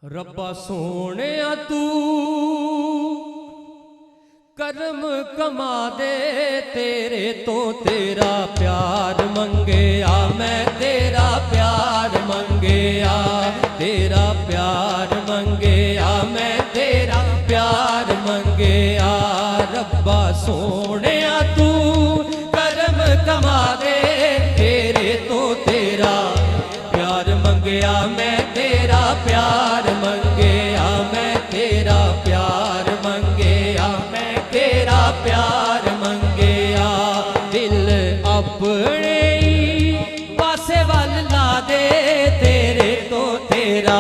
रब्बा सोने तू करम कमा दे, तेरे तो तेरा प्यार मंगे आ, मैं तेरा प्यार मंगे आ, तेरा प्यार मंगे आ, मैं तेरा प्यार मंगे आ। रब्बा सोने तू करम कमा दे, तेरे तो तेरा प्यार मंगे आ, मैं तेरा प्यार मंगे आ, मैं तेरा प्यार मंगे आ, मैं तेरा प्यार मंगे आ। दिल अपने पासे वल ला दे, तेरे तो तेरा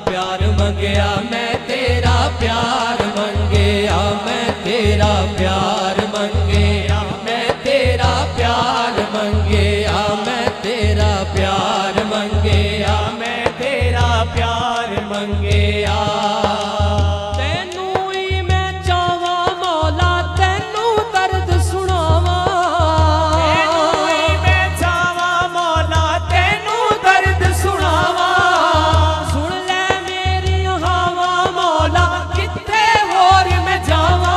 प्यार मंगे आ, मैं तेरा प्यार मंगे आ, मैं तेरा प्यार मंगे आ, मैं तेरा प्यार मंगे आ, मैं तेरा प्यार मंगे आ, मैं तेरा प्यार मंगे आ। तेनू ही मैं चावा मौला, तेनू दर्द सुनावा, तेनू ही मैं चावा मौला, तेनू दर्द सुनावा। सुन ले मेरी हावा मौला, किथे होर मैं जावा,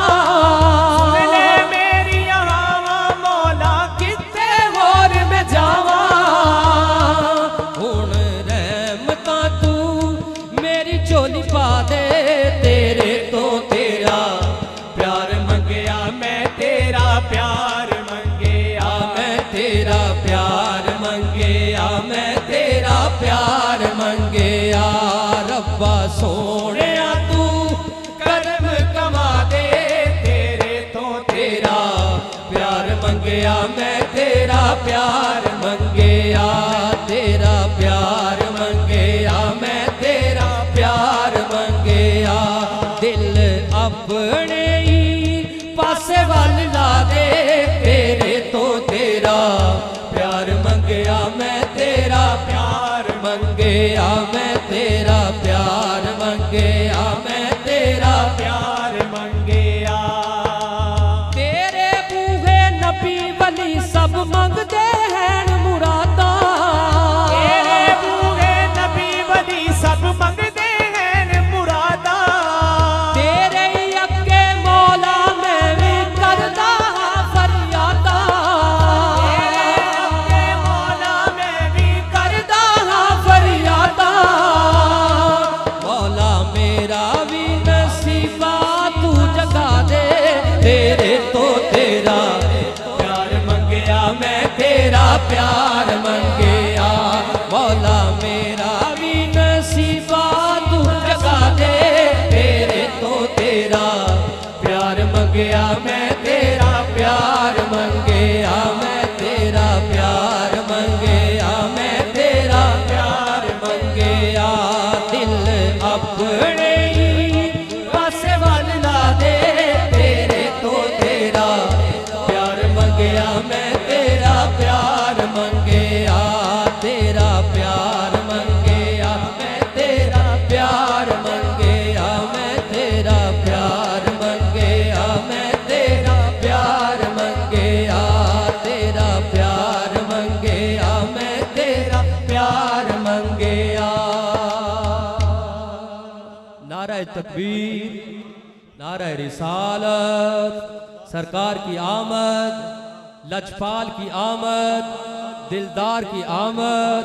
सुन ले मेरी हावा मौला, किथे होर मैं जावा। हुण रहमतां तू मेरी झोली पा दे, तेरे तो तेरा प्यार मंगे आ, मैं तेरा प्यार मंगे आ, मैं तेरा प्यार मंगे आ, मैं तेरा प्यार मंगे आ। रब्बा सोने तू करम कमा दे, तेरे तो तेरा प्यार मंगे आ, मैं तेरा प्यार मंगे आ, तेरा प्यार मंगे आ, मैं तेरा प्यार मंगे आ। दिल अपने ही पासे वल ला दे, तेरे तो तेरा प्यार मंगे आ, मैं तेरा प्यार मंगे आ, मैं तेरा प्यार मंगे आ, मैं तेरा प्यार मंगे आ। तेरे बूहे नबी वली सब मंगदे हैं मुरादा, तेरे बूहे नबी वली सब मंगदे हैं मुरादा। तेरे ही अगे मौला मैं भी करदा फरियादा, तेरे अगे मौला मैं भी करदा फरियादा। मौला मेरा भी नसीबा तू जगा दे, तेरे तो तेरा प्यार मंगे आ, मैं तेरा प्यार मंगे आ। मौला मेरा भी नसीबा तू जगा दे, तेरे तो तेरा प्यार मंगे आ, मैं तेरा प्यार मंगे आ, मैं तेरा प्यार मंगे आ, मैं तेरा प्यार मंगे आ। दिल अपने ही पासे वल ला दे, तेरे तो तेरा प्यार मंगे आ, मैं तेरा प्यार मंगे आ, तेरा प्यार मंगे आ, मैं तेरा प्यार मंगे आ, मैं तेरा प्यार मंगे आ, मैं तेरा प्यार मंगे आ, तेरा प्यार मंगे आ, मैं तेरा प्यार मंगे आ। नारा तकबीर, नारा रिसालत, सरकार की आमद, लजपाल की आमद, दिलदार की आमद।